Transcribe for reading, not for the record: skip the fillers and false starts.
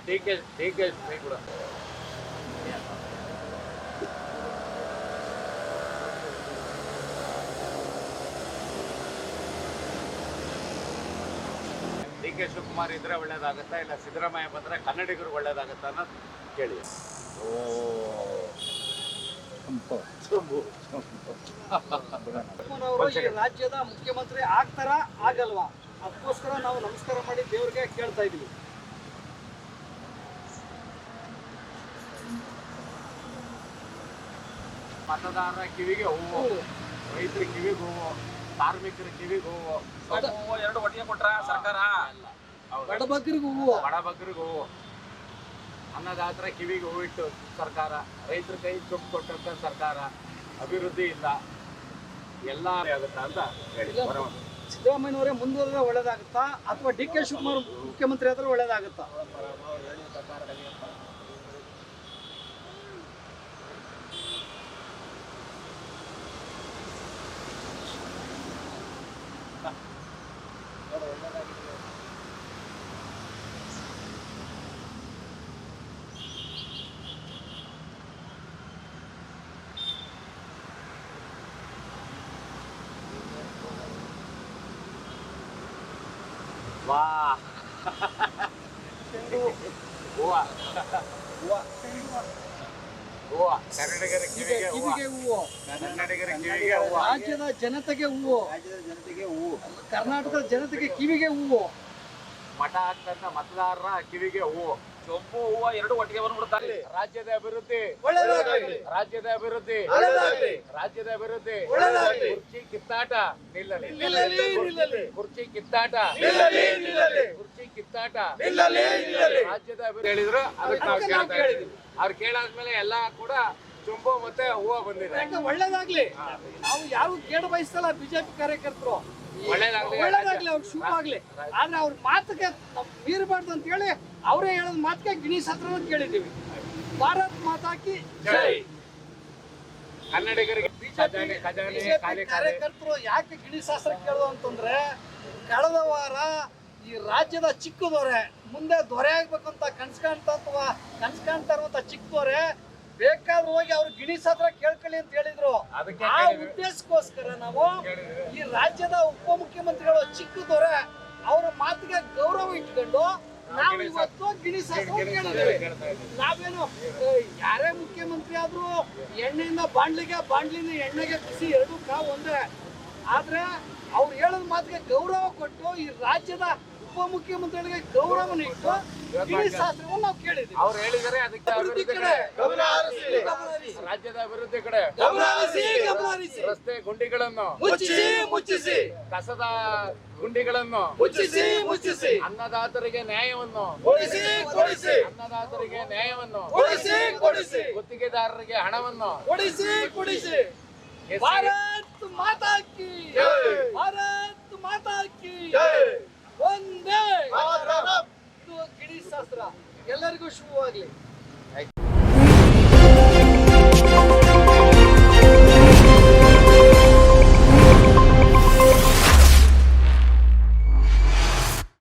ठीक है D K Shivakumar ಇದ್ರೆ ಒಳ್ಳೇದಾಗುತ್ತಾ ಇಲ್ಲ ಸಿದ್ದರಾಮಯ್ಯ ಬಂದ್ರೆ ಕನ್ನಡಿಗರು ಒಳ್ಳೇದಾಗುತ್ತಾ ಅನ್ನೋದು ಕೇಳಿ. ರಾಜ್ಯದ ಮುಖ್ಯಮಂತ್ರಿ ಆಗ್ತಾರ ಆಗಲ್ವಾ? ಅದಕ್ಕೋಸ್ಕರ ನಾವು ನಮಸ್ಕಾರ ಮಾಡಿ ದೇವ್ರಿಗೆ ಕೇಳ್ತಾ ಇದೀವಿ. ಮತದಾರರ ಕಿವಿಗೆ ಹೂವು, ರೈತರ ಕಿವಿಗೆ ಹೂವು, ಕಾರ್ಮಿಕರ ಕಿವಿಗೆ ಹೂವು, ಎರಡು ಒಟ್ಟಿಗೆ ಕೊಟ್ರ ಸರ್ಕಾರ. ಬಡಬಗ್ಗರಿಗೂ ಹೂವು, ಅನ್ನದಾತರ ಕಿವಿಗೆ ಹೂವು ಇಟ್ಟು ಸರ್ಕಾರ, ರೈತರ ಕೈ ಚುಪ್ಪು ಕೊಟ್ಟಂತ ಸರ್ಕಾರ, ಅಭಿವೃದ್ಧಿ ಇಲ್ಲ, ಎಲ್ಲ ಆಗುತ್ತಾ ಅಂತ ಹೇಳಿ. ಸಿದ್ದರಾಮಯ್ಯನವರೇ ಮುಂದುವರೆದ್ರೆ ಒಳ್ಳೇದಾಗುತ್ತಾ ಅಥವಾ ಡಿ ಕೆ ಶಿವಕುಮಾರ್ ಮುಖ್ಯಮಂತ್ರಿ ಆದ್ರೆ ಒಳ್ಳೇದಾಗುತ್ತಾ? ವಾ ಕನ್ನಡಿಗರ ಕಿವಿಗೆ ಹೂವು, ಕನ್ನಡಿಗರ ಕಿವಿಗೆ ಹೂವು, ರಾಜ್ಯದ ಜನತೆಗೆ ಹೂವು, ಕರ್ನಾಟಕದ ಜನತೆಗೆ ಕಿವಿಗೆ ಹೂವು, ಮಠ ಆಗ್ತಂತ ಮತದಾರರ ಕಿವಿಗೆ ಹೂವು, ಚೊಂಬು ಹೂವು ಎರಡು ಒಟ್ಟಿಗೆ ಬಂದ್ಬಿಡ್ತಾರೆ. ರಾಜ್ಯದ ಅಭಿವೃದ್ಧಿ, ರಾಜ್ಯದ ಅಭಿವೃದ್ಧಿ, ರಾಜ್ಯದ ಅಭಿವೃದ್ಧಿ. ಕುರ್ಚಿ ಕಿತ್ತಾಟ ನಿಲ್ಲಲಿ, ಕುರ್ಚಿ ಕಿತ್ತಾಟ, ಕುರ್ಚಿ ಕಿತ್ತಾಟ, ರಾಜ್ಯದ ಅಭಿವೃದ್ಧಿ ಹೇಳಿದ್ರು. ಅದಕ್ಕೆ ನಾವು ಕೇಳ್ತಾ ಇದ್ದೀವಿ. ಅವ್ರು ಕೇಳಾದ್ಮೇಲೆ ಎಲ್ಲ ಕೂಡ ಚೊಂಬು ಮತ್ತೆ ಹೂವು ಬಂದಿದೆ. ಒಳ್ಳೇದಾಗ್ಲಿ. ನಾವು ಯಾರು ಕೇಳ ಬಯಸಲ್ಲ. ಬಿಜೆಪಿ ಕಾರ್ಯಕರ್ತರು ಒಳ್ಳೇದಾಗ್ಲಿ, ಅವ್ರು ಶುಭ ಆಗ್ಲಿ. ಆದ್ರೆ ಅವ್ರ ಮಾತಿಗೆ ಮೀರಬಾರ್ದು ಅಂತ ಹೇಳಿ ಅವರೇ ಹೇಳೋದ್ ಮಾತಿಗೆ ಗಿಣಿಶಾಸ್ತ್ರ ಕೇಳಿದ್ದೀವಿ. ಭಾರತ್ ಮಾತಾಕಿ ಜೈ. ಕನ್ನಡಿಗರಿಗೆ ಕಾರ್ಯಕರ್ತರು ಯಾಕೆ ಗಿಣಿಶಾಸ್ತ್ರ ಕೇಳೋದು ಅಂತಂದ್ರೆ, ಕಳೆದ ವಾರ ಈ ರಾಜ್ಯದ ಚಿಕ್ಕ ದೊರೆ ಮುಂದೆ ದೊರೆ ಆಗ್ಬೇಕಂತ ಕನ್ಸ್ ಕಾಣ್ತಾ ಇರುವಂತ ಚಿಕ್ಕ ದೊರೆ ಬೇಕಾದ್ರೂ ಹೋಗಿ ಅವ್ರು ಗಿಣಿಶಾಸ್ತ್ರ ಕೇಳ್ಕೊಳ್ಳಿ ಅಂತ ಹೇಳಿದ್ರು. ಆ ಉದ್ದೇಶಕ್ಕೋಸ್ಕರ ನಾವು ಈ ರಾಜ್ಯದ ಉಪಮುಖ್ಯಮಂತ್ರಿಗಳು ಚಿಕ್ಕ ದೊರೆ ಅವರ ಮಾತಿಗೆ ಗೌರವ ಇಟ್ಕೊಂಡು ನಾವು ಇವತ್ತು ಗಿಣಿಶಾಸ್ತ್ರ ಕೇಳಿದ್ದೇವೆ. ನಾವೇನು ಯಾರೇ ಮುಖ್ಯಮಂತ್ರಿ ಆದ್ರೂ ಎಣ್ಣೆಯಿಂದ ಬಾಂಡ್ಲಿಗೆ, ಬಾಂಡ್ಲಿಂದ ಎಣ್ಣೆಗೆ ಬಿಸಿ ಎರಡೂ ಕಾವು ಒಂದೇ. ಆದ್ರೆ ಅವ್ರು ಹೇಳೋದ್ ಮಾತಿಗೆ ಗೌರವ ಕೊಟ್ಟು ಈ ರಾಜ್ಯದ ಉಪಮುಖ್ಯಮಂತ್ರಿಗಳಿಗೆ ಗೌರವನ ಇಟ್ಟು ಗಿಣಿಶಾಸ್ತ್ರವನ್ನು ನಾವು ಕೇಳಿದ್ವಿ. ಅವ್ರು ಹೇಳಿದರೆ ಅದಕ್ಕೆ ರಾಜ್ಯದ ಅಭಿವೃದ್ಧಿ ಕಡೆ ರಸ್ತೆ ಗುಂಡಿಗಳನ್ನು ಮುಚ್ಚಿಸಿ, ಕಸದ ಗುಂಡಿಗಳನ್ನು ಮುಚ್ಚಿಸಿ, ಅನ್ನದಾತರಿಗೆ ನ್ಯಾಯವನ್ನು ಕೊಡಿಸಿ, ಅನ್ನದಾತರಿಗೆ ನ್ಯಾಯವನ್ನು ಕೊಡಿಸಿ, ಗುತ್ತಿಗೆದಾರರಿಗೆ ಹಣವನ್ನು ಕೊಡಿಸಿ. ಭಾರತ್ ಮಾತಾ ಕಿ ಜೈ, ಭಾರತ್ ಮಾತಾ ಕಿ ಜೈ. ಒಂದೇ ಇದು ಗಿಣಿಶಾಸ್ತ್ರ. ಎಲ್ಲರಿಗೂ ಶುಭವಾಗ್ಲಿ.